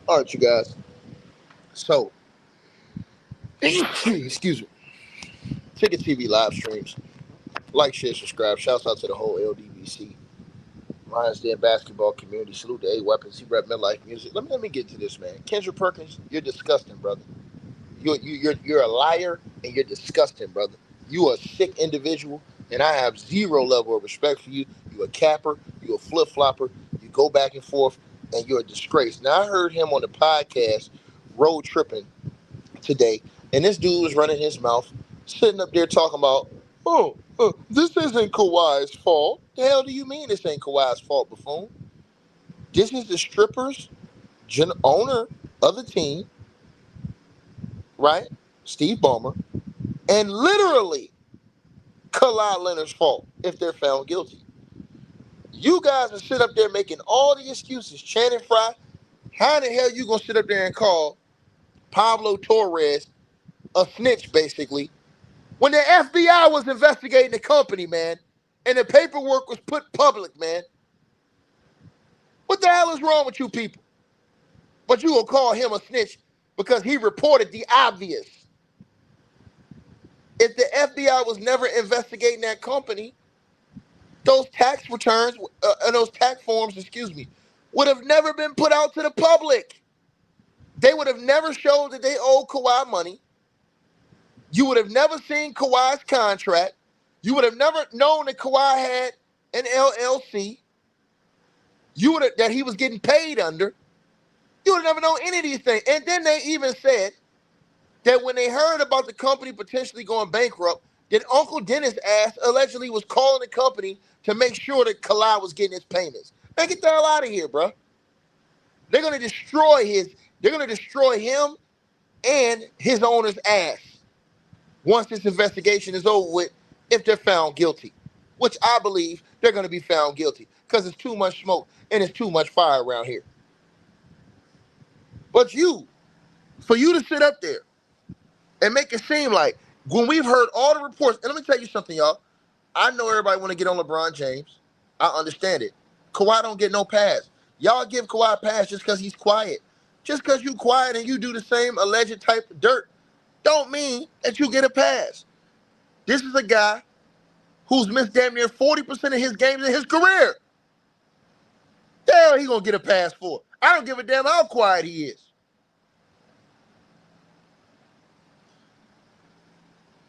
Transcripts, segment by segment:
All right, you guys. So, excuse me. Ticket TV live streams. Like, share, subscribe. Shouts out to the whole LDBC. Lions Den basketball community. Salute to A Weapons. He rep midlife music. Let me get to this, man. Kendrick Perkins, you're disgusting, brother. You're a liar and you're disgusting, brother. You are a sick individual, and I have zero level of respect for you. You a capper. You a flip flopper. You go back and forth, and you're a disgrace. Now I heard him on the podcast, road tripping today, and this dude was running his mouth, sitting up there talking about, this isn't Kawhi's fault. The hell do you mean this ain't Kawhi's fault, buffoon? This is the strippers, owner of the team, right? Steve Balmer, and literally Kawhi Leonard's fault if they're found guilty. You guys will sit up there making all the excuses. Channing Frye, how in the hell you gonna sit up there and call Pablo Torres a snitch, basically, when the FBI was investigating the company, man, and the paperwork was put public, man? What the hell is wrong with you people? But you gonna call him a snitch because he reported the obvious. If the FBI was never investigating that company, those tax returns and those tax forms, would have never been put out to the public. They would have never showed that they owed Kawhi money. You would have never seen Kawhi's contract. You would have never known that Kawhi had an LLC. You would have, that he was getting paid under. You would have never known any of these things. And then they even said that when they heard about the company potentially going bankrupt, that Uncle Dennis' ass allegedly was calling the company to make sure that Kawhi was getting his payments. Man, get the hell out of here, bro. They're gonna destroy him and his owner's ass once this investigation is over with, if they're found guilty, which I believe they're gonna be found guilty because it's too much smoke and it's too much fire around here. But for you to sit up there and make it seem like, when we've heard all the reports, and let me tell you something, y'all. I know everybody want to get on LeBron James. I understand it. Kawhi don't get no pass. Y'all give Kawhi a pass just because he's quiet. Just because you quiet and you do the same alleged type of dirt don't mean that you get a pass. This is a guy who's missed damn near 40% of his games in his career. The hell he gonna get a pass for? I don't give a damn how quiet he is.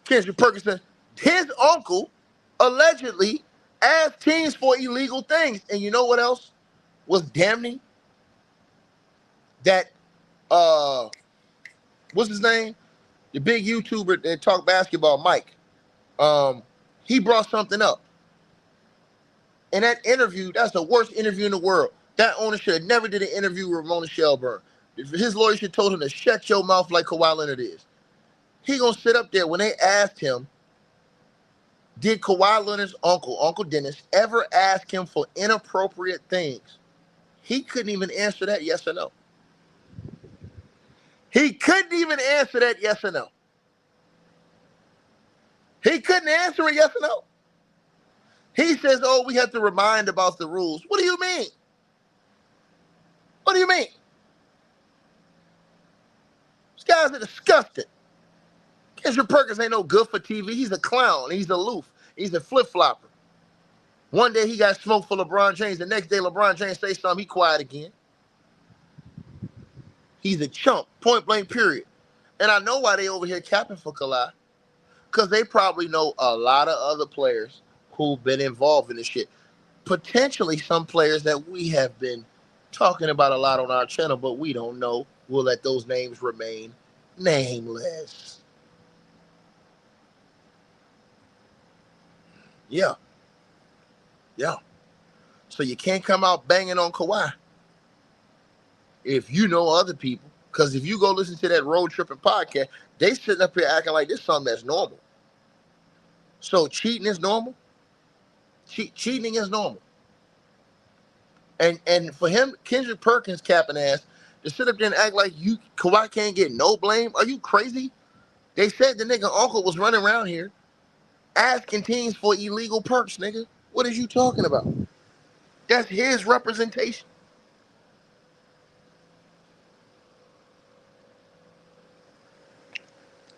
Kendrick Perkins, his uncle allegedly asked teams for illegal things. And you know what else was damning? That, what's his name? The big YouTuber that talk basketball, Mike. He brought something up. In that interview, that's the worst interview in the world. That owner should have never did an interview with Ramona Shelburne. His lawyer should have told him to shut your mouth like Kawhi Leonard is. He gonna sit up there when they asked him, did Kawhi Leonard's Uncle Dennis, ever ask him for inappropriate things? He couldn't even answer that yes or no. He couldn't even answer that yes or no. He couldn't answer it yes or no. He says, oh, we have to remind about the rules. What do you mean? What do you mean? These guys are disgusting. Kendrick Perkins ain't no good for TV. He's a clown. He's aloof. He's a flip-flopper. One day he got smoked for LeBron James. The next day LeBron James say something, he quiet again. He's a chump, point blank, period. And I know why they over here capping for Kawhi. Because they probably know a lot of other players who've been involved in this shit. Potentially some players that we have been talking about a lot on our channel, but we don't know. We'll let those names remain nameless. Yeah. So you can't come out banging on Kawhi if you know other people. Because if you go listen to that road tripping podcast, they sitting up here acting like this is something that's normal. So cheating is normal. Cheating is normal. And for him, Kendrick Perkins capping ass, to sit up there and act like Kawhi can't get no blame. Are you crazy? They said the nigga uncle was running around here asking teams for illegal perks, nigga. What is you talking about? That's his representation.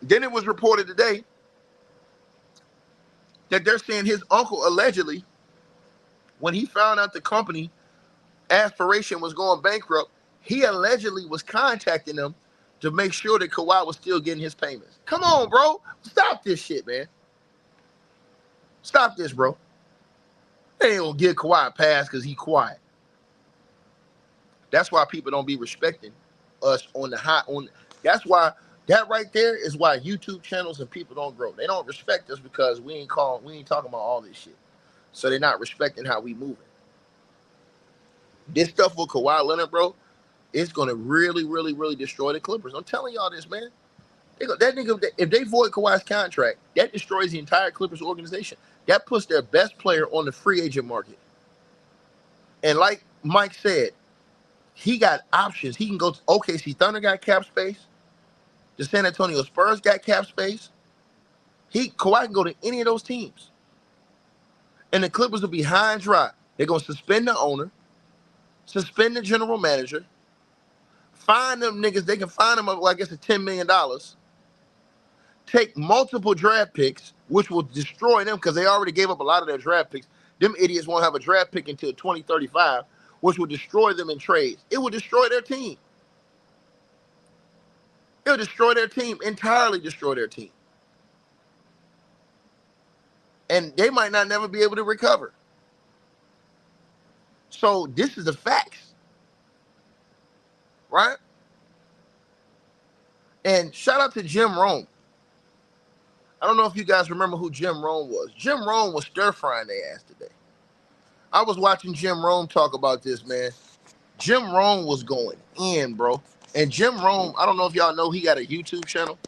Then it was reported today that they're saying his uncle allegedly, when he found out the company Aspiration was going bankrupt, he allegedly was contacting them to make sure that Kawhi was still getting his payments. Come on, bro. Stop this shit, man. Stop this, bro. They ain't gonna give Kawhi a pass because he quiet. That's why people don't be respecting us on the high on. That's why that right there is why YouTube channels and people don't grow. They don't respect us because we ain't talking about all this shit. So they're not respecting how we moving. This stuff with Kawhi Leonard, bro, it's gonna really, really, really destroy the Clippers. I'm telling y'all this, man. That nigga, if they void Kawhi's contract, that destroys the entire Clippers organization. That puts their best player on the free agent market. And like Mike said, he got options. He can go to OKC Thunder, got cap space. The San Antonio Spurs got cap space. Kawhi can go to any of those teams. And the Clippers will be high and dry. They're going to suspend the owner, suspend the general manager, fine them niggas. They can fine them up, well, I guess, $10 million. Take multiple draft picks, which will destroy them because they already gave up a lot of their draft picks. Them idiots won't have a draft pick until 2035, which will destroy them in trades. It will destroy their team. It'll destroy their team, entirely destroy their team. And they might not never be able to recover. So this is the facts. Right? And shout out to Jim Rome. I don't know if you guys remember who Jim Rome was. Jim Rome was stir-frying their ass today. I was watching Jim Rome talk about this, man. Jim Rome was going in, bro. And Jim Rome, I don't know if y'all know, he got a YouTube channel.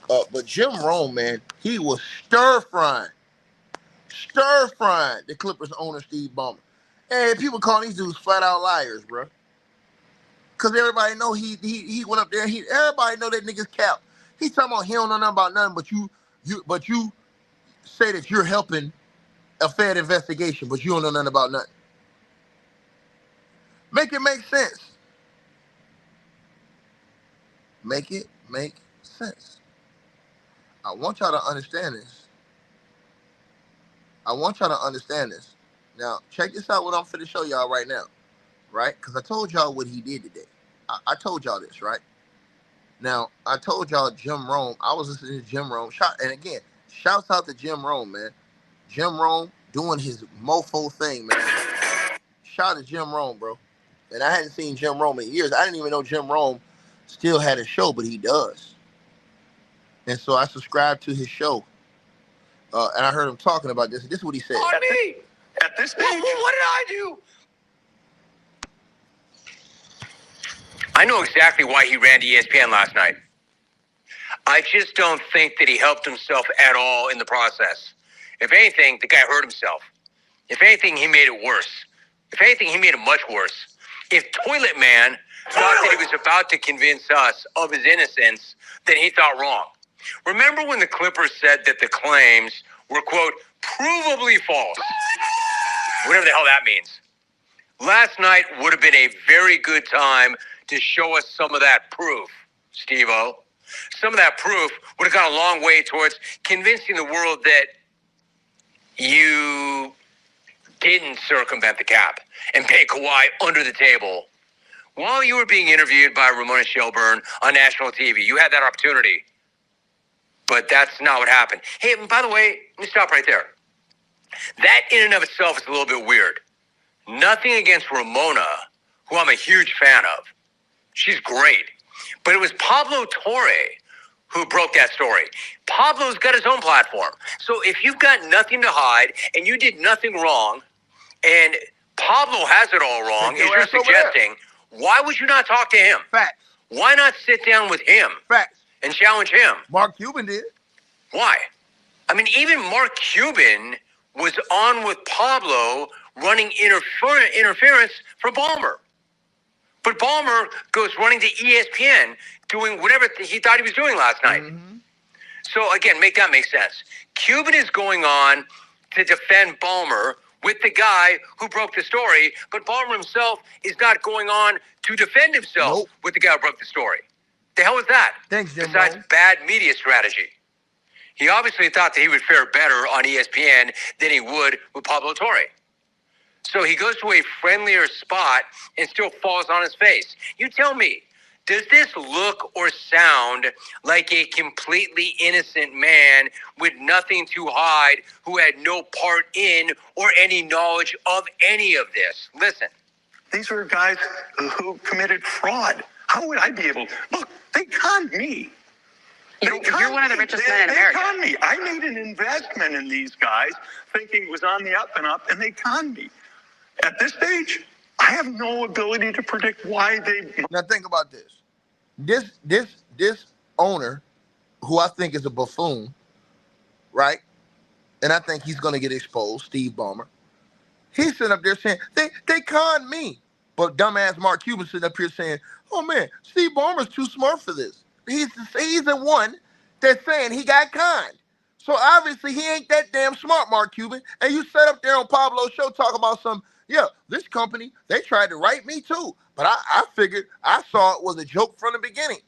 But Jim Rome, man, he was stir-frying the Clippers owner, Steve Balmer. Hey, people calling these dudes flat-out liars, bro. Because everybody know he went up there. Everybody know that nigga's cap. He's talking about he don't know nothing about nothing, but you say that you're helping a fair investigation, but you don't know nothing about nothing. Make it make sense. Make it make sense. I want y'all to understand this. Now, check this out what I'm finna show y'all right now. Right? Because I told y'all what he did today. I told y'all this, right? Now, I told y'all Jim Rome. I was listening to Jim Rome. And again, shouts out to Jim Rome, man. Jim Rome doing his mofo thing, man. Shout out to Jim Rome, bro. And I hadn't seen Jim Rome in years. I didn't even know Jim Rome still had a show, but he does. And so I subscribed to his show. And I heard him talking about this. This is what he said. On me! At this stage? What did I do? I know exactly why he ran to ESPN last night. I just don't think that he helped himself at all in the process. If anything, the guy hurt himself. If anything, he made it worse. If anything, he made it much worse. If Toilet Man thought that he was about to convince us of his innocence, then he thought wrong. Remember when the Clippers said that the claims were, quote, provably false? Whatever the hell that means. Last night would have been a very good time to show us some of that proof, Steve-O. Some of that proof would have gone a long way towards convincing the world that you didn't circumvent the cap and pay Kawhi under the table. While you were being interviewed by Ramona Shelburne on national TV, you had that opportunity. But that's not what happened. Hey, and by the way, let me stop right there. That in and of itself is a little bit weird. Nothing against Ramona, who I'm a huge fan of. She's great. But it was Pablo Torre who broke that story. Pablo's got his own platform. So if you've got nothing to hide and you did nothing wrong and Pablo has it all wrong, as you're suggesting, why would you not talk to him? Facts. Why not sit down with him? Facts. And challenge him? Mark Cuban did. Why? I mean, even Mark Cuban was on with Pablo running interference for Balmer. But Balmer goes running to ESPN doing whatever he thought he was doing last night. Mm-hmm. So, again, make that make sense. Cuban is going on to defend Balmer with the guy who broke the story, but Balmer himself is not going on to defend himself with the guy who broke the story. The hell was that? Thanks, Jim. Besides bad media strategy. He obviously thought that he would fare better on ESPN than he would with Pablo Torre. So he goes to a friendlier spot and still falls on his face. You tell me, does this look or sound like a completely innocent man with nothing to hide who had no part in or any knowledge of any of this? Listen. These were guys who committed fraud. How would I be able to? Look, they conned me. You're one of the richest men in America. They conned me. I made an investment in these guys thinking it was on the up and up, and they conned me. At this stage, I have no ability to predict why they... Now think about this. This owner, who I think is a buffoon, right? And I think he's going to get exposed, Steve Balmer. He's sitting up there saying, they conned me. But dumbass Mark Cuban sitting up here saying, oh man, Steve Ballmer's too smart for this. He's the one that's saying he got conned. So obviously he ain't that damn smart, Mark Cuban. And you sat up there on Pablo's show talking about this company, they tried to write me too. But I figured, I saw it was a joke from the beginning.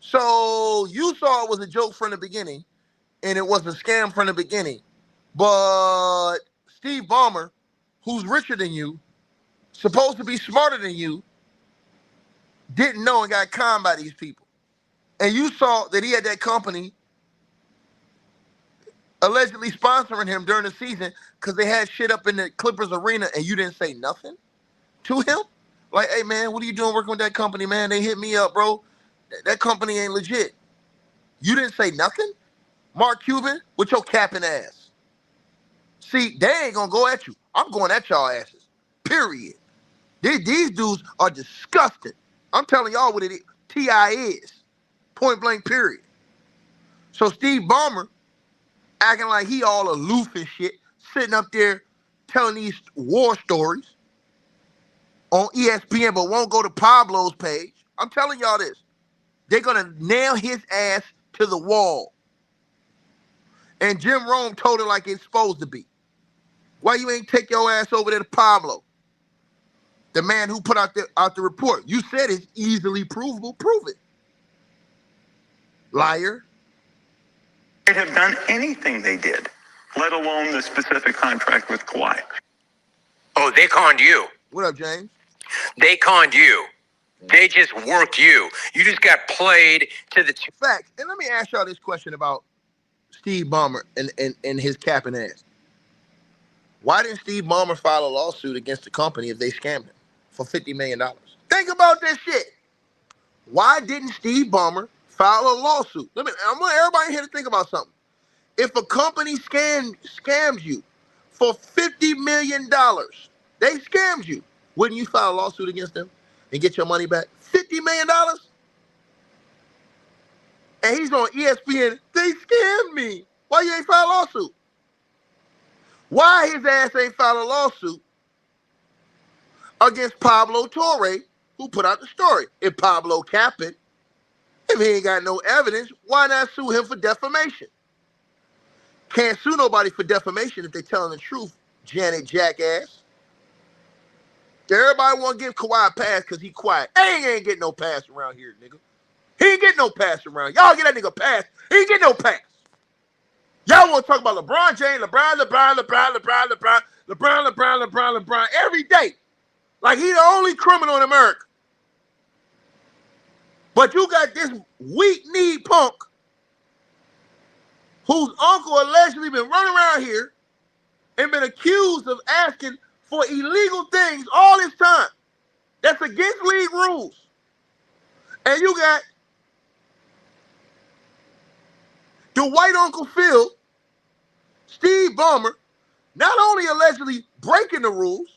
So you saw it was a joke from the beginning, and it was a scam from the beginning. But Steve Ballmer, who's richer than you, supposed to be smarter than you, didn't know and got conned by these people. And you saw that he had that company allegedly sponsoring him during the season because they had shit up in the Clippers arena and you didn't say nothing to him? Like, hey, man, what are you doing working with that company, man? They hit me up, bro. That company ain't legit. You didn't say nothing? Mark Cuban, with your capping ass. See, they ain't going to go at you. I'm going at y'all asses, period. These dudes are disgusting. I'm telling y'all what it is. T.I. is. Point blank, period. So Steve Ballmer, acting like he all aloof and shit, sitting up there telling these war stories on ESPN, but won't go to Pablo's page. I'm telling y'all this. They're going to nail his ass to the wall. And Jim Rome told it like it's supposed to be. Why you ain't take your ass over there to Pablo? The man who put out the report. You said it's easily provable. Prove it. Liar. They'd have done anything they did, let alone the specific contract with Kawhi. Oh, they conned you. What up, James? They conned you. They just worked you. You just got played to the... Facts. And let me ask y'all this question about Steve Ballmer and his capping ass. Why didn't Steve Ballmer file a lawsuit against the company if they scammed him for $50 million? Think about this shit. Why didn't Steve Ballmer file a lawsuit? I want everybody here to think about something. If a company scams you for $50 million, they scammed you. Wouldn't you file a lawsuit against them and get your money back? $50 million? And he's on ESPN. They scammed me. Why you ain't file a lawsuit? Why his ass ain't filed a lawsuit against Pablo Torre, who put out the story? If Pablo capped it, if he ain't got no evidence, why not sue him for defamation? Can't sue nobody for defamation if they telling the truth, Janet Jackass. Everybody want to give Kawhi a pass because he quiet. Hey, he ain't getting no pass around here, nigga. He ain't getting no pass around. Y'all get that nigga a pass. He ain't getting no pass. Y'all want to talk about LeBron James, LeBron every day. Like he the only criminal in America. But you got this weak-kneed punk whose uncle allegedly been running around here and been accused of asking for illegal things all this time. That's against league rules. And you got the white Uncle Phil, Steve Ballmer, not only allegedly breaking the rules,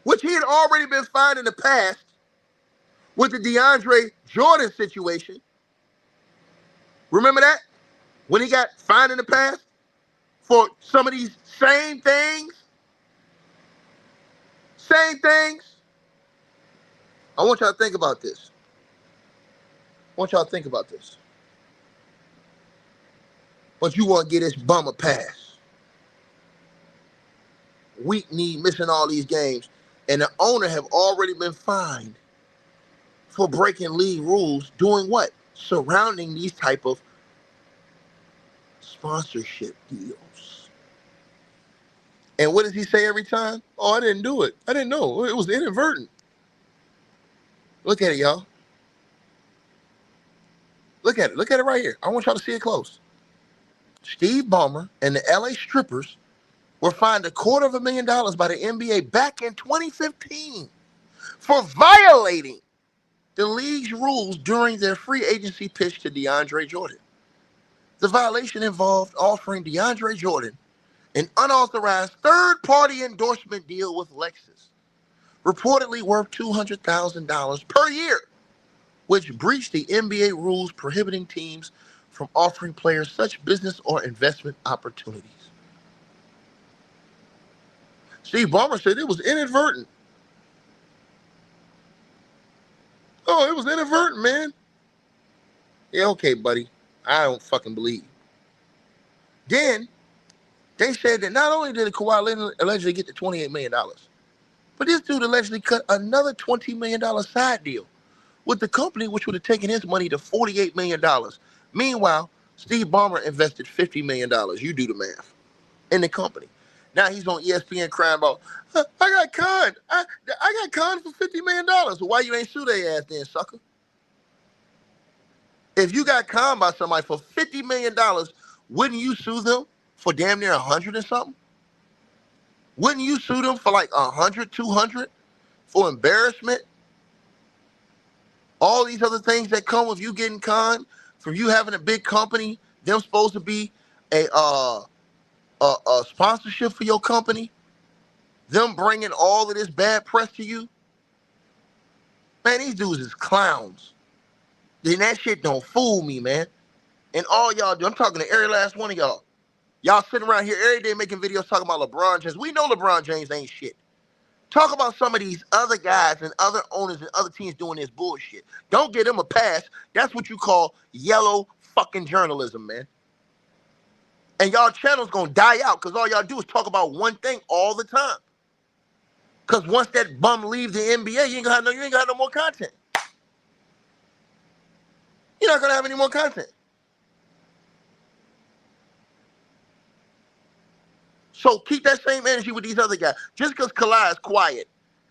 which he had already been fined in the past with the DeAndre Jordan situation. Remember that? When he got fined in the past for some of these same things? Same things. I want y'all to think about this. But you want to get this bum a pass. Weak knee, missing all these games. And the owner have already been fined for breaking league rules, doing what? Surrounding these type of sponsorship deals. And what does he say every time? Oh, I didn't do it. I didn't know. It was inadvertent. Look at it, y'all. Look at it. Look at it right here. I want y'all to see it close. Steve Balmer and the LA Strippers were fined $250,000 by the NBA back in 2015 for violating the league's rules during their free agency pitch to DeAndre Jordan. The violation involved offering DeAndre Jordan an unauthorized third-party endorsement deal with Lexus, reportedly worth $200,000 per year, which breached the NBA rules prohibiting teams from offering players such business or investment opportunities. Steve Ballmer said it was inadvertent. Oh, it was inadvertent, man. Yeah, okay, buddy. I don't fucking believe. Then they said that not only did Kawhi Leonard allegedly get the $28 million, but this dude allegedly cut another $20 million side deal with the company, which would have taken his money to $48 million. Meanwhile, Steve Ballmer invested $50 million. You do the math. In the company. Now he's on ESPN crying about, I got conned. I got conned for $50 million. So why you ain't sue their ass then, sucker? If you got conned by somebody for $50 million, wouldn't you sue them for damn near 100 and something? Wouldn't you sue them for like 100, 200 for embarrassment? All these other things that come with you getting conned, from you having a big company, them supposed to be a sponsorship for your company, them bringing all of this bad press to you. Man, these dudes is clowns. Then that shit don't fool me, man. And all y'all do, I'm talking to every last one of y'all. Y'all sitting around here every day making videos talking about LeBron James. We know LeBron James ain't shit. Talk about some of these other guys and other owners and other teams doing this bullshit. Don't give them a pass. That's what you call yellow fucking journalism, man. And y'all channel's gonna die out because all y'all do is talk about one thing all the time. Because once that bum leaves the NBA, you ain't gonna have no more content. You're not gonna have any more content. So keep that same energy with these other guys. Just because Kawhi is quiet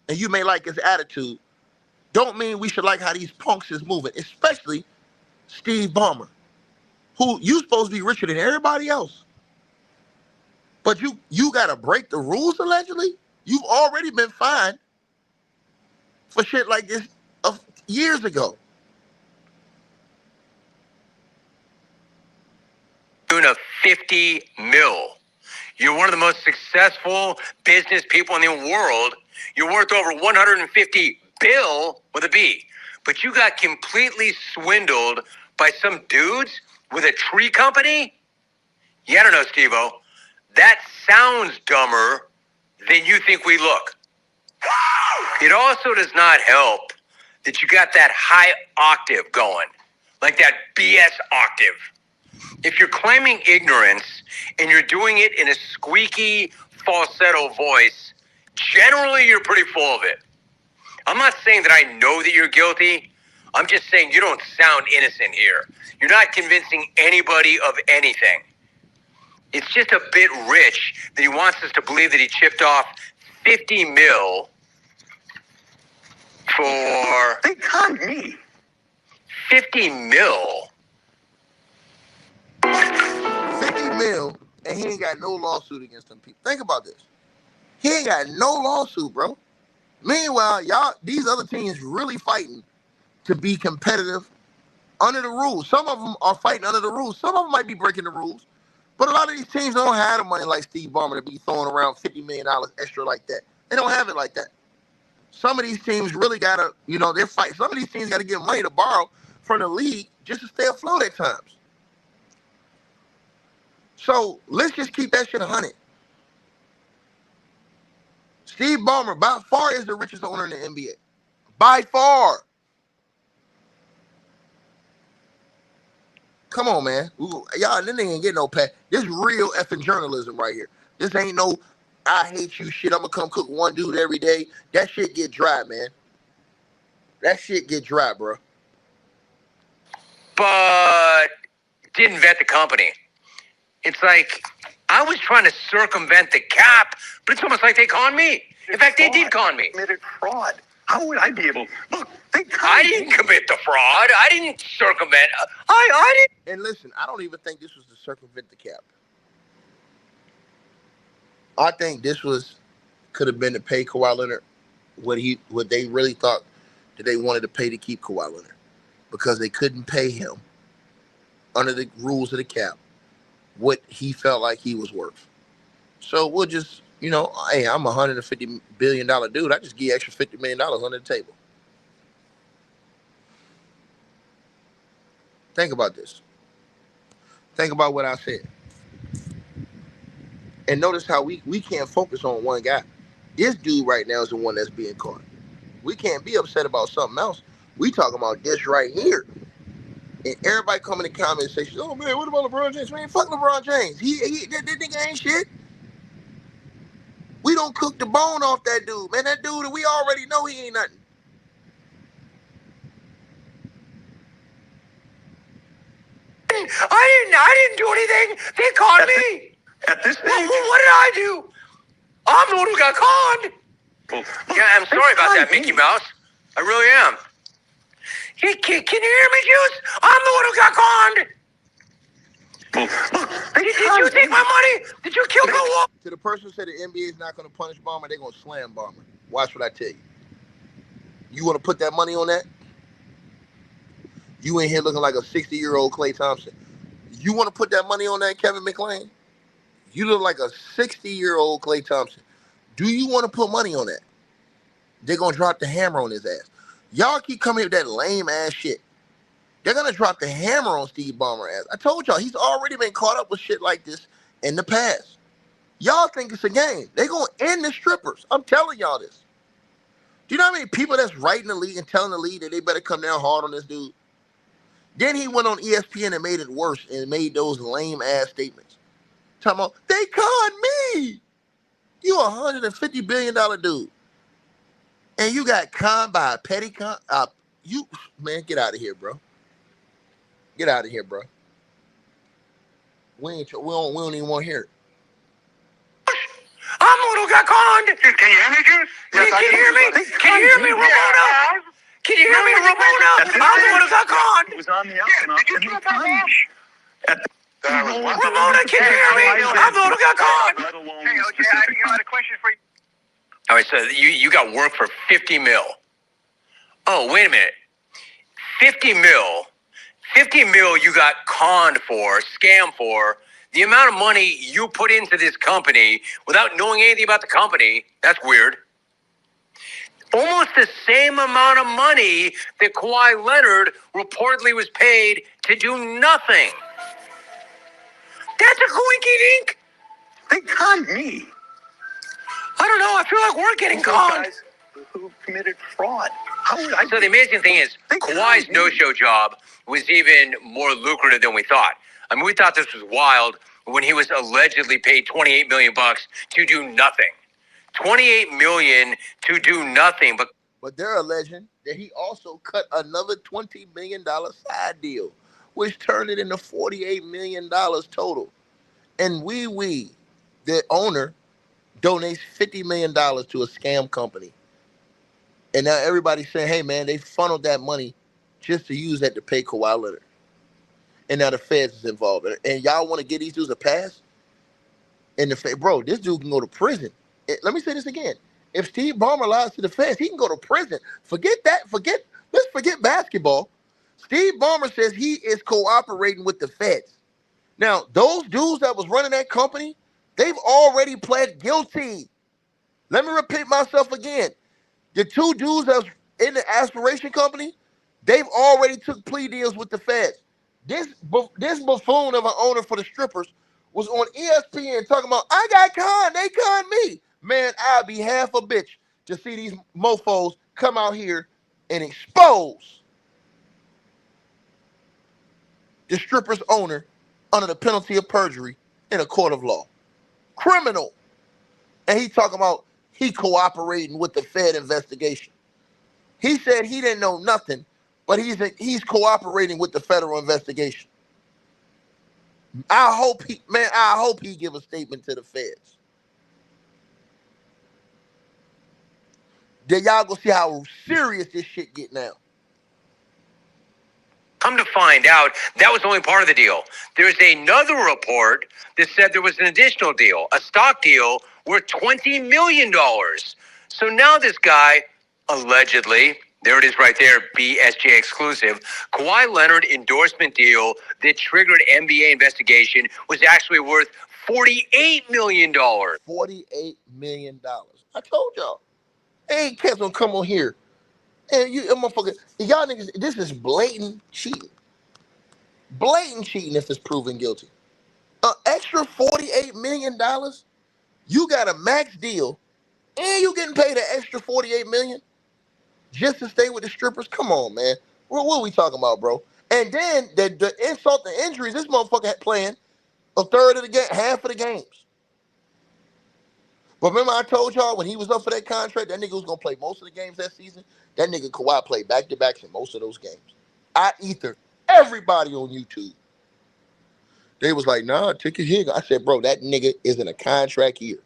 and you may like his attitude, don't mean we should like how these punks is moving, especially Steve Ballmer, who you supposed to be richer than everybody else. But you gotta break the rules allegedly? You've already been fined for shit like this years ago. Doing a 50 mil. You're one of the most successful business people in the world. You're worth over 150 bill with a B. But you got completely swindled by some dudes with a tree company? Yeah, I don't know, Steve-O. That sounds dumber than you think we look. It also does not help that you got that high octave going, like that BS octave. If you're claiming ignorance and you're doing it in a squeaky falsetto voice, generally you're pretty full of it. I'm not saying that I know that you're guilty. I'm just saying you don't sound innocent here. You're not convincing anybody of anything. It's just a bit rich that he wants us to believe that he chipped off 50 mil for... They conned me. 50 mil? 50 mil, and he ain't got no lawsuit against them people. Think about this. He ain't got no lawsuit, bro. Meanwhile, y'all, these other teams really fighting to be competitive under the rules. Some of them are fighting under the rules. Some of them might be breaking the rules. But a lot of these teams don't have the money like Steve Ballmer to be throwing around $50 million extra like that. They don't have it like that. Some of these teams really got to, they're fighting. Some of these teams got to get money to borrow from the league just to stay afloat at times. So let's just keep that shit 100. Steve Ballmer, by far, is the richest owner in the NBA. By far. Come on, man. Y'all, this ain't get no pat. This real effing journalism right here. This ain't no, I hate you shit. I'm going to come cook one dude every day. That shit get dry, man. That shit get dry, bro. But didn't vet the company. It's like I was trying to circumvent the cap, but it's almost like they conned me. In fact, they did con me. Committed fraud. How would I be able? Look, I didn't commit the fraud. I didn't circumvent. I didn't. And listen, I don't even think this was to circumvent the cap. I think this could have been to pay Kawhi Leonard what they really thought that they wanted to pay to keep Kawhi Leonard, because they couldn't pay him under the rules of the cap what he felt like he was worth. So we'll just, hey, I'm a $150 billion dude. I just give you extra $50 million under the table. Think about this. Think about what I said. And notice how we can't focus on one guy. This dude right now is the one that's being caught. We can't be upset about something else. We talking about this right here. And everybody come in the comments and say, oh man, what about LeBron James? Man, fuck LeBron James. That nigga ain't shit. We don't cook the bone off that dude, man. That dude, we already know he ain't nothing. I didn't do anything. They conned me. At this stage, What did I do? I'm the one who got conned. Yeah, I'm sorry about that, Mickey Mouse. I really am. Hey, can you hear me, Juice? I'm the one who got conned. Did you take my money? Did you kill the wall? To the person who said the NBA is not going to punish Balmer, they're going to slam Balmer. Watch what I tell you. You want to put that money on that? You in here looking like a 60-year-old Klay Thompson. You want to put that money on that, Kevin McClain? You look like a 60-year-old Klay Thompson. Do you want to put money on that? They're going to drop the hammer on his ass. Y'all keep coming with that lame-ass shit. They're going to drop the hammer on Steve Ballmer ass. I told y'all, he's already been caught up with shit like this in the past. Y'all think it's a game. They're going to end the strippers. I'm telling y'all this. Do you know how many people that's writing the league and telling the league that they better come down hard on this dude? Then he went on ESPN and made it worse and made those lame-ass statements. Talking about, they conned me. You a $150 billion dude. And you got conned by a petty con. Man, get out of here, bro. Get out of here, bro. We don't even want to hear it. I'm the one who got conned. Can you hear me, Juice? Can you hear me? Can you hear me, Ramona? Can you hear me, Ramona? I'm the one who got conned. It was on the up and up, and they conned me. Ramona, can you hear me? I'm the one who got conned. Let alone Hey, OJ, I got a question for you. All right, so you got work for 50 mil. Oh, wait a minute. 50 mil? 50 mil you got conned for, scammed for. The amount of money you put into this company without knowing anything about the company, that's weird. Almost the same amount of money that Kawhi Leonard reportedly was paid to do nothing. That's a coinky-dink. they conned me. I don't know. I feel like we're getting conned. Guys who committed fraud. How would I? So the amazing thing is, Kawhi's no-show job was even more lucrative than we thought. I mean, we thought this was wild when he was allegedly paid $28 million to do nothing. $28 million to do nothing, But they're alleging that he also cut another $20 million side deal, which turned it into $48 million total. And the owner, donates $50 million to a scam company. And now everybody's saying, hey, man, they funneled that money just to use that to pay Kawhi Leonard. And now the feds is involved. And y'all want to give these dudes a pass? And bro, this dude can go to prison. Let me say this again. If Steve Ballmer lies to the feds, he can go to prison. Forget that. Let's forget basketball. Steve Ballmer says he is cooperating with the feds. Now, those dudes that was running that company, they've already pled guilty. Let me repeat myself again. The two dudes that's in the aspiration company, they've already took plea deals with the feds. This buffoon of an owner for the strippers was on ESPN talking about, I got conned, they conned me. Man, I'd be half a bitch to see these mofos come out here and expose the stripper's owner under the penalty of perjury in a court of law. Criminal. And he talking about he cooperating with the Fed investigation. He said he didn't know nothing, but he's cooperating with the federal investigation. I hope he give a statement to the feds. Then y'all go see how serious this shit get now. Come to find out, that was only part of the deal. There's another report that said there was an additional deal, a stock deal worth $20 million. So now this guy, allegedly, there it is right there, BSJ exclusive, Kawhi Leonard endorsement deal that triggered NBA investigation was actually worth $48 million. $48 million. I told y'all. Ain't cats gonna come on here. And you motherfucker, y'all niggas, this is blatant cheating. Blatant cheating if it's proven guilty. An extra $48 million, you got a max deal, and you getting paid an extra $48 million just to stay with the strippers? Come on, man. What are we talking about, bro? And then the insult to injuries, this motherfucker had playing a third of the game, half of the games. But remember I told y'all when he was up for that contract, that nigga was going to play most of the games that season? That nigga Kawhi played back-to-backs in most of those games. I ethered everybody on YouTube. They was like, nah, ticket here. I said, bro, that nigga is in a contract year.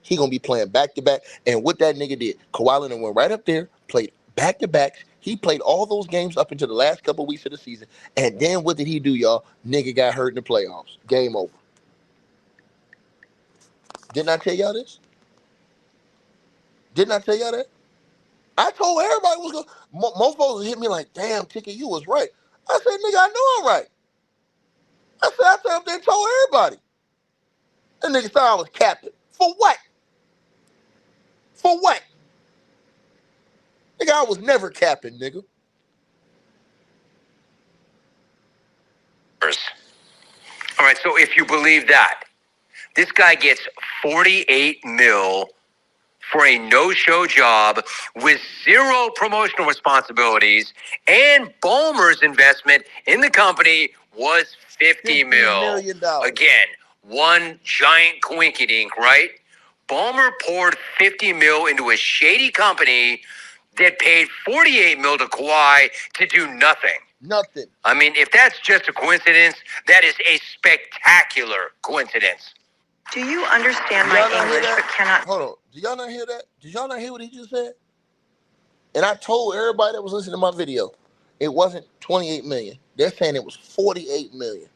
He going to be playing back-to-back. And what that nigga did, Kawhi Leonard went right up there, played back-to-backs. He played all those games up until the last couple weeks of the season. And then what did he do, y'all? Nigga got hurt in the playoffs. Game over. Didn't I tell y'all this? Didn't I tell y'all that? I told everybody was going to. Most folks hit me like, damn, Ticket, you was right. I said, nigga, I know I'm right. I sat up there and told everybody. That nigga thought I was captain. For what? For what? Nigga, I was never captain, nigga. All right, so if you believe that, this guy gets $48 million for a no-show job with zero promotional responsibilities, and Balmer's investment in the company was $50 million. Again, one giant coinkydink, right? Balmer poured $50 million into a shady company that paid $48 million to Kawhi to do nothing. Nothing. I mean, if that's just a coincidence, that is a spectacular coincidence. Do you understand my English but cannot? Hold on. Do y'all not hear that? Did y'all not hear what he just said? And I told everybody that was listening to my video, it wasn't 28 million. They're saying it was 48 million.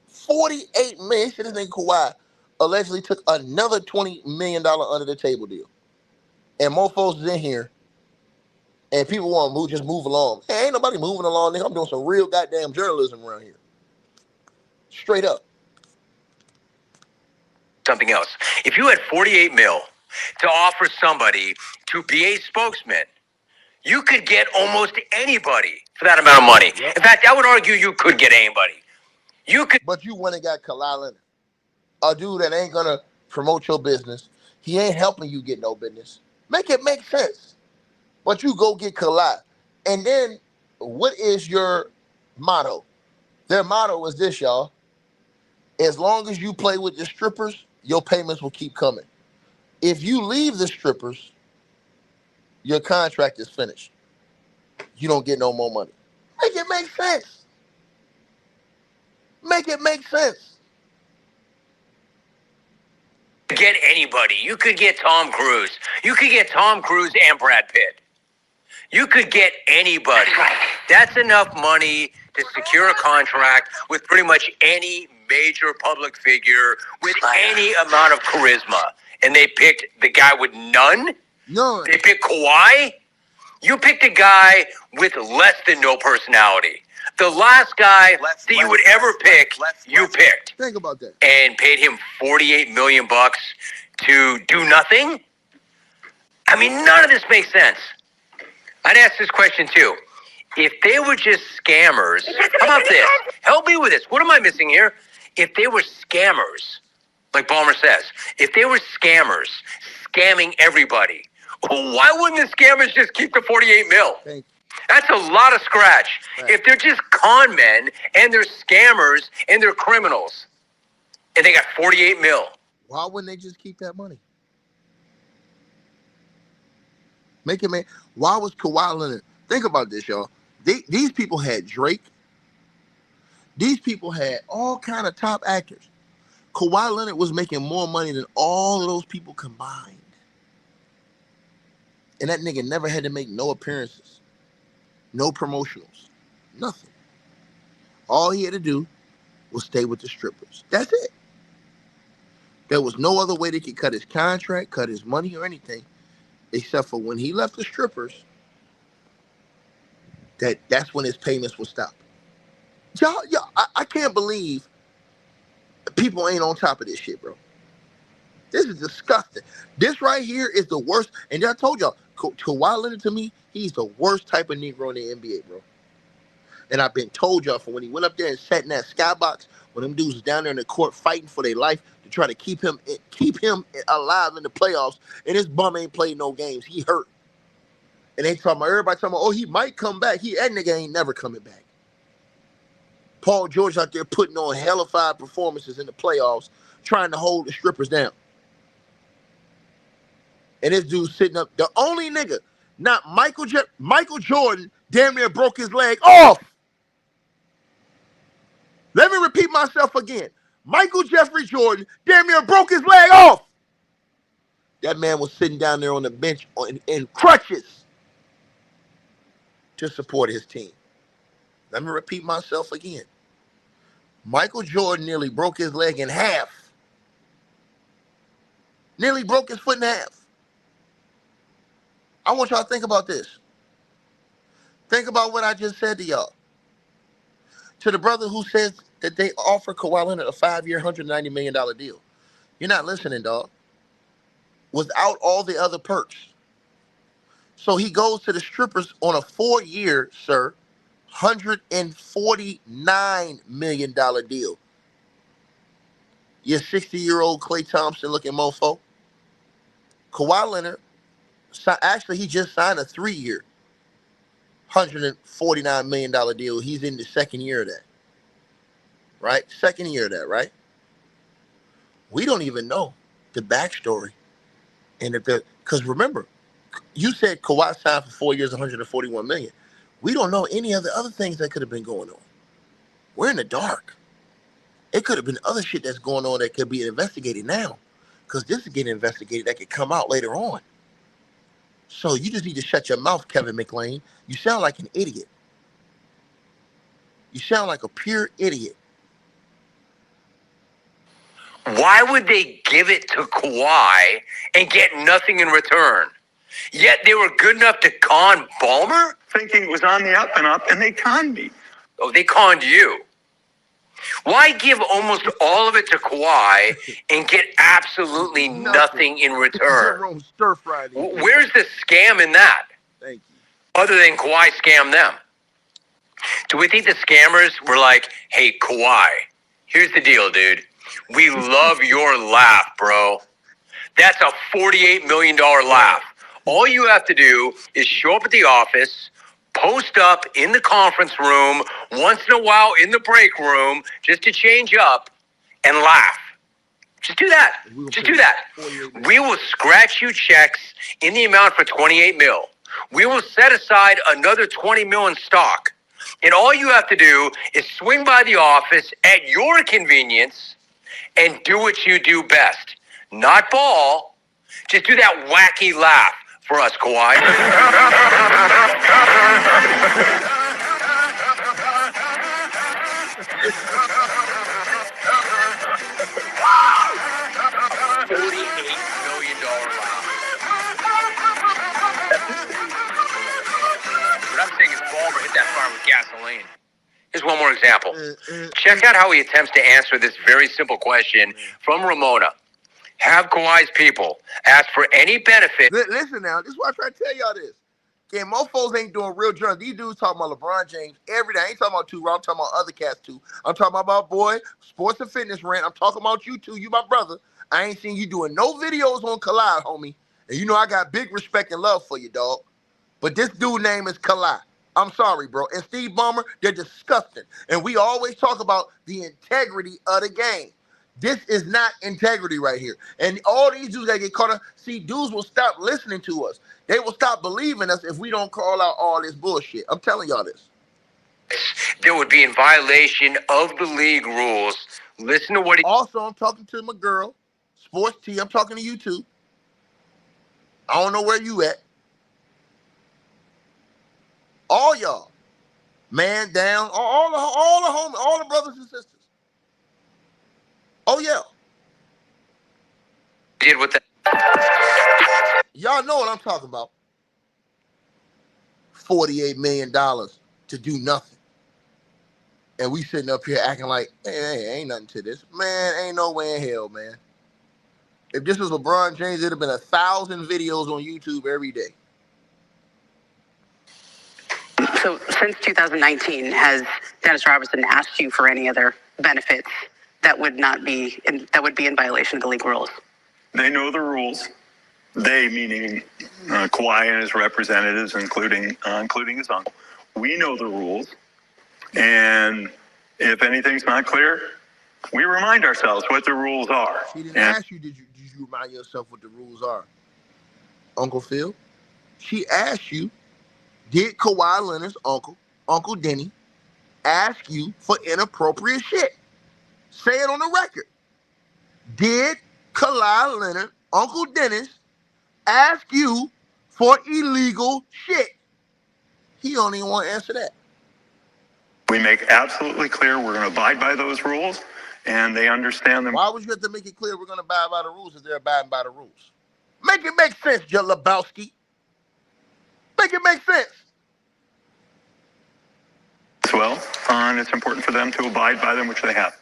48 million. This nigga Kawhi allegedly took another $20 million under the table deal. And more folks is in here. And people want to just move along. Hey, ain't nobody moving along, nigga. I'm doing some real goddamn journalism around here. Straight up. Something else. If you had 48 mil to offer somebody to be a spokesman, you could get almost anybody for that amount of money. Yep. In fact, I would argue you could get anybody. You could. But you went and got Kawhi Leonard, a dude that ain't gonna promote your business. He ain't helping you get no business. Make it make sense. But you go get Kawhi. And then what is your motto? Their motto is this, y'all. As long as you play with the strippers, your payments will keep coming. If you leave the strippers, your contract is finished. You don't get no more money. Make it make sense. Make it make sense. Get anybody. You could get Tom Cruise. You could get Tom Cruise and Brad Pitt. You could get anybody. That's enough money to secure a contract with pretty much any major public figure with any amount of charisma. And they picked the guy with none? None. They picked Kawhi? You picked a guy with less than no personality. The last guy that you would ever pick, you picked. Think about that. And paid him $48 million to do nothing? I mean, none of this makes sense. I'd ask this question too. If they were just scammers, how about this? Help me with this. What am I missing here? If they were scammers, like Balmer says, if they were scammers scamming everybody, why wouldn't the scammers just keep the 48 mil? That's a lot of scratch. Right. If they're just con men and they're scammers and they're criminals and they got 48 mil. Why wouldn't they just keep that money? Make it, man. Why was Kawhi Leonard? Think about this, y'all. These people had Drake. These people had all kind of top actors. Kawhi Leonard was making more money than all of those people combined. And that nigga never had to make no appearances, no promotionals, nothing. All he had to do was stay with the strippers. That's it. There was no other way they could cut his contract, cut his money, or anything, except for when he left the strippers, that's when his payments would stop. Y'all, I can't believe people ain't on top of this shit, bro. This is disgusting. This right here is the worst. And I told y'all, Kawhi Leonard, to me, he's the worst type of Negro in the NBA, bro. And I've been told y'all from when he went up there and sat in that skybox, when them dudes was down there in the court fighting for their life to try to keep him alive in the playoffs, and his bum ain't played no games. He hurt. And everybody talking about, oh, he might come back. That nigga ain't never coming back. Paul George out there putting on hellified performances in the playoffs, trying to hold the strippers down. And this dude sitting up, the only nigga, not Michael Jordan, damn near broke his leg off. Let me repeat myself again. Michael Jeffrey Jordan damn near broke his leg off. That man was sitting down there on the bench in crutches to support his team. Let me repeat myself again. Michael Jordan nearly broke his leg in half. Nearly broke his foot in half. I want y'all to think about this. Think about what I just said to y'all. To the brother who says that they offer Kawhi Leonard a 5-year, $190 million deal. You're not listening, dog. Without all the other perks. So he goes to the strippers on a 4-year, sir, $149 million deal. Your 60-year-old Klay Thompson looking mofo. Kawhi Leonard, actually, he just signed a 3-year, $149 million deal. He's in the second year of that. Right? Second year of that, right? We don't even know the backstory. And because remember, you said Kawhi signed for 4 years, $141 million. We don't know any of the other things that could have been going on. We're in the dark. It could have been other shit that's going on that could be investigated now. Because this is getting investigated that could come out later on. So you just need to shut your mouth, Kevin McLean. You sound like an idiot. You sound like a pure idiot. Why would they give it to Kawhi and get nothing in return? Yet they were good enough to con Balmer? Thinking it was on the up and up, and they conned me. Oh, they conned you. Why give almost all of it to Kawhi and get absolutely nothing in return? Where's the scam in that? Thank you. Other than Kawhi scammed them. Do we think the scammers were like, hey, Kawhi, here's the deal, dude. We love your laugh, bro. That's a $48 million laugh. All you have to do is show up at the office, post up in the conference room, once in a while in the break room, just to change up and laugh. Just do that. Just do that. We will scratch you checks in the amount for $28 million. We will set aside another $20 million in stock. And all you have to do is swing by the office at your convenience and do what you do best. Not ball. Just do that wacky laugh for us, Kawhi. $48 million laugh. What I'm saying is Balmer hit that fire with gasoline. Here's one more example. Check out how he attempts to answer this very simple question from Ramona. Have Kawhi's people ask for any benefit. Listen now, this is why I try to tell y'all this. Okay, mofos ain't doing real drugs. These dudes talking about LeBron James every day. I ain't talking about two, I'm talking about other cats too. I'm talking about boy, sports and fitness rant. I'm talking about you too. You my brother. I ain't seen you doing no videos on Kawhi, homie. And you know I got big respect and love for you, dog. But this dude name is Kawhi. I'm sorry, bro. And Steve Balmer, they're disgusting. And we always talk about the integrity of the game. This is not integrity right here. And all these dudes that get caught up, see, dudes will stop listening to us. They will stop believing us if we don't call out all this bullshit. I'm telling y'all this. That would be in violation of the league rules. Listen to what he... Also, I'm talking to my girl, Sports T. I'm talking to you too. I don't know where you at. All y'all. Man down. All the homies, all the brothers and sisters. Oh, yeah. did with the... Y'all know what I'm talking about. $48 million to do nothing. And we sitting up here acting like, hey, ain't nothing to this. Man, ain't no way in hell, man. If this was LeBron James, it'd have been 1,000 videos on YouTube every day. So since 2019, has Dennis Robertson asked you for any other benefits that would be in violation of the league rules? They know the rules. They, meaning Kawhi and his representatives, including his uncle. We know the rules. And if anything's not clear, we remind ourselves what the rules are. She didn't ask you, did you remind yourself what the rules are, Uncle Phil? She asked you, did Kawhi Leonard's Uncle Denny, ask you for inappropriate shit? Say it on the record. Did Kawhi Leonard, Uncle Dennis, ask you for illegal shit? He don't even want to answer that. We make absolutely clear we're going to abide by those rules, and they understand them. Why would you have to make it clear we're going to abide by the rules if they're abiding by the rules? Make it make sense, Joe Lebowski. Make it make sense. As well, and it's important for them to abide by them, which they have.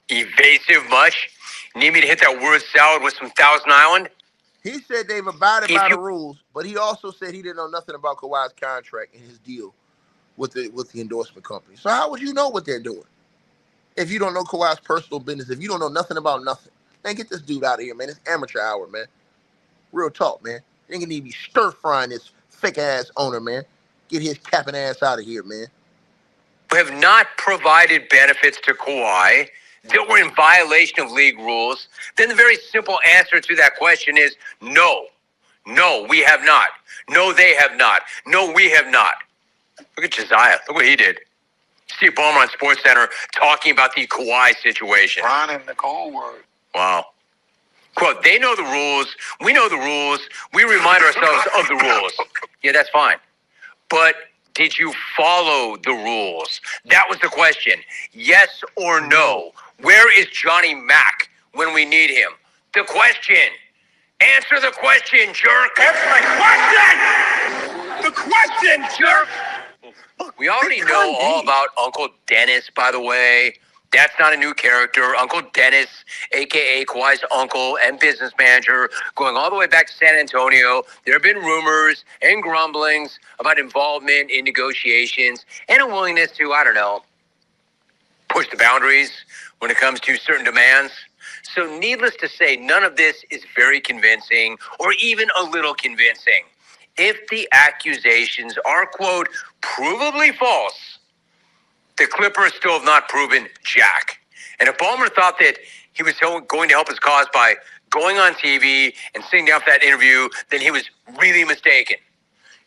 Evasive much? Need me to hit that word salad with some Thousand Island? He said they've abided by the rules, but he also said he didn't know nothing about Kawhi's contract and his deal with the endorsement company. So how would you know what they're doing if you don't know Kawhi's personal business, if you don't know nothing about nothing? Man, get this dude out of here, man. It's amateur hour, man. Real talk, man. They need to be stir-frying this fake-ass owner, man. Get his capping ass out of here, man. We have not provided benefits to Kawhi that were in violation of league rules. Then the very simple answer to that question is no. No, we have not. No, they have not. No, we have not. Look at Josiah. Look what he did. Steve Balmer on SportsCenter talking about the Kawhi situation. Ron and Nicole were. Wow. Quote, they know the rules. We know the rules. We remind ourselves of the rules. Yeah, that's fine. But did you follow the rules? That was the question. Yes or no? Where is Johnny Mack when we need him? The question. Answer the question, jerk. Answer my question! The question, jerk! We already know all about Uncle Dennis, by the way. That's not a new character. Uncle Dennis, a.k.a. Kawhi's uncle and business manager, going all the way back to San Antonio. There have been rumors and grumblings about involvement in negotiations and a willingness to, I don't know, push the boundaries when it comes to certain demands. So needless to say, none of this is very convincing or even a little convincing. If the accusations are, quote, provably false, the Clippers still have not proven jack. And if Balmer thought that he was going to help his cause by going on TV and sitting down for that interview, then he was really mistaken.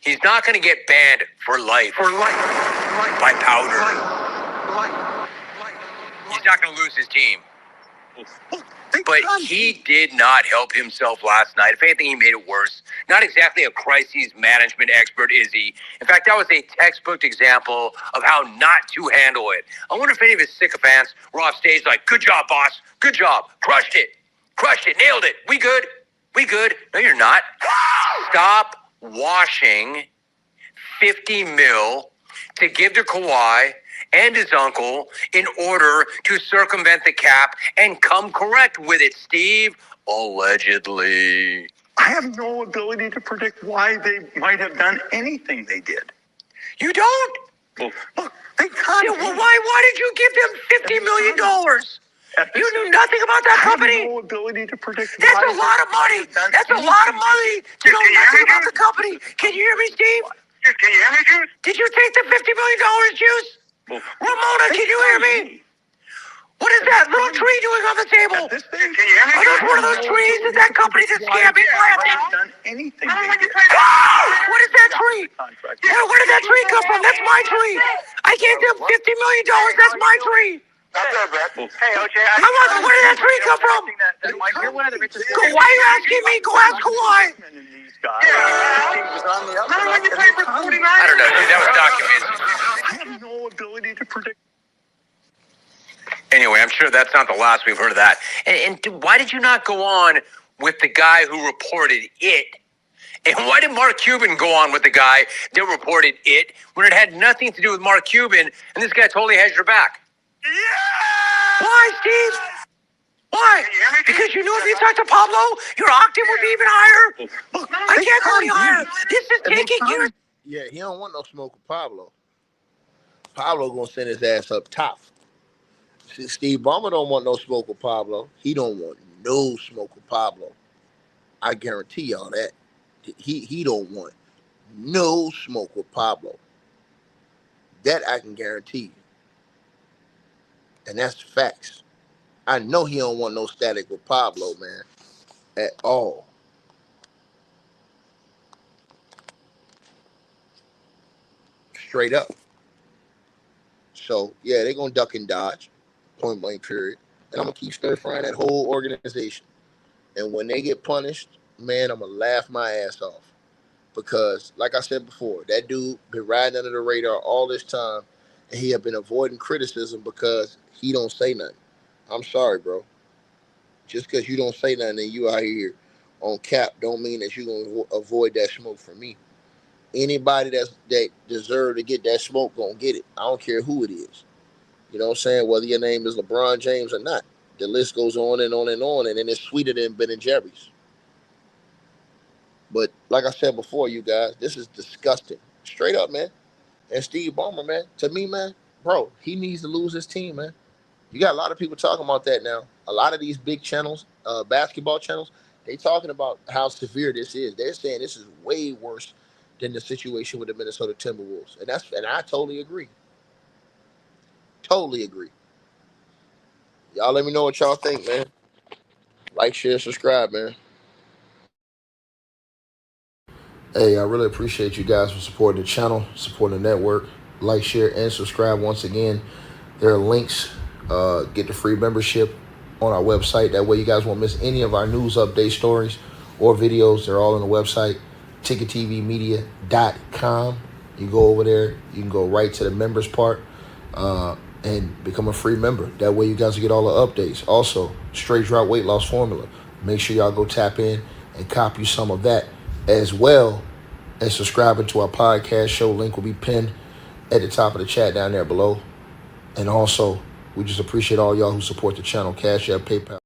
He's not going to get banned for life. By powder. He's not going to lose his team. But he did not help himself last night. If anything, he made it worse. Not exactly a crisis management expert, is he? In fact, that was a textbook example of how not to handle it. I wonder if any of his sycophants were off stage like, good job, boss. Good job. Crushed it. Nailed it. We good. No, you're not. Stop washing $50 million to give to Kawhi and his uncle in order to circumvent the cap and come correct with it, Steve. Allegedly. I have no ability to predict why they might have done anything they did. You don't? Well, look, they can't. Yeah, well, why did you give them $50 million? You knew nothing about that company? I have no ability to predict That's a lot of money. That's a lot of money to know nothing about the company. Can you hear me, Steve? Can you hear me, Juice? Did you take the $50 million, Juice? Ramona, can you hear me? What What is that little tree doing on the table? This thing, Are those one of those trees? Is that company that's scamming planting? done anything. What is that tree? Where did that tree come from? That's my tree. I gave them $50 million. That's my tree. Hey, OJ. Where did that tree come from? You're one of the richest. Why are you asking me? Go ask Kawhi. I don't know, dude. That was documented. I have no ability to predict. Anyway, I'm sure that's not the last we've heard of that. And dude, why did you not go on with the guy who reported it? And why did Mark Cuban go on with the guy that reported it when it had nothing to do with Mark Cuban and this guy totally has your back? Yeah! Why, Steve? Why? Because you knew if you talked to Pablo, your octave would be even higher? Look, I can't go any higher. This is taking years. Yeah, he don't want no smoke with Pablo. Pablo gonna send his ass up top. Steve Balmer don't want no smoke with Pablo. He don't want no smoke with Pablo. I guarantee y'all that. He don't want no smoke with Pablo. That I can guarantee you. And that's facts. I know he don't want no static with Pablo, man. At all. Straight up. So, yeah, they're going to duck and dodge. Point blank period. And I'm going to keep stir-frying that whole organization. And when they get punished, man, I'm going to laugh my ass off. Because, like I said before, that dude been riding under the radar all this time, and he have been avoiding criticism because he don't say nothing. I'm sorry, bro. Just because you don't say nothing and you out here on cap don't mean that you're going to avoid that smoke from me. Anybody that deserve to get that smoke going to get it. I don't care who it is. You know what I'm saying? Whether your name is LeBron James or not. The list goes on and on and on, and then it's sweeter than Ben and Jerry's. But like I said before, you guys, this is disgusting. Straight up, man. And Steve Ballmer, man, to me, man, bro, he needs to lose his team, man. You got a lot of people talking about that now. A lot of these big channels, basketball channels, they talking about how severe this is. They're saying this is way worse than the situation with the Minnesota Timberwolves. And I totally agree. Totally agree. Y'all let me know what y'all think, man. Like, share, subscribe, man. Hey, I really appreciate you guys for supporting the channel, supporting the network. Like, share, and subscribe once again. There are links. Get the free membership on our website. That way you guys won't miss any of our news update stories or videos. They're all on the website, ticketvmedia.com. You go over there. You can go right to the members part and become a free member. That way you guys will get all the updates. Also, straight drop weight loss formula. Make sure y'all go tap in and copy some of that, as well as subscribing to our podcast show. Link will be pinned at the top of the chat down there below. And also, we just appreciate all y'all who support the channel. Cash App, PayPal.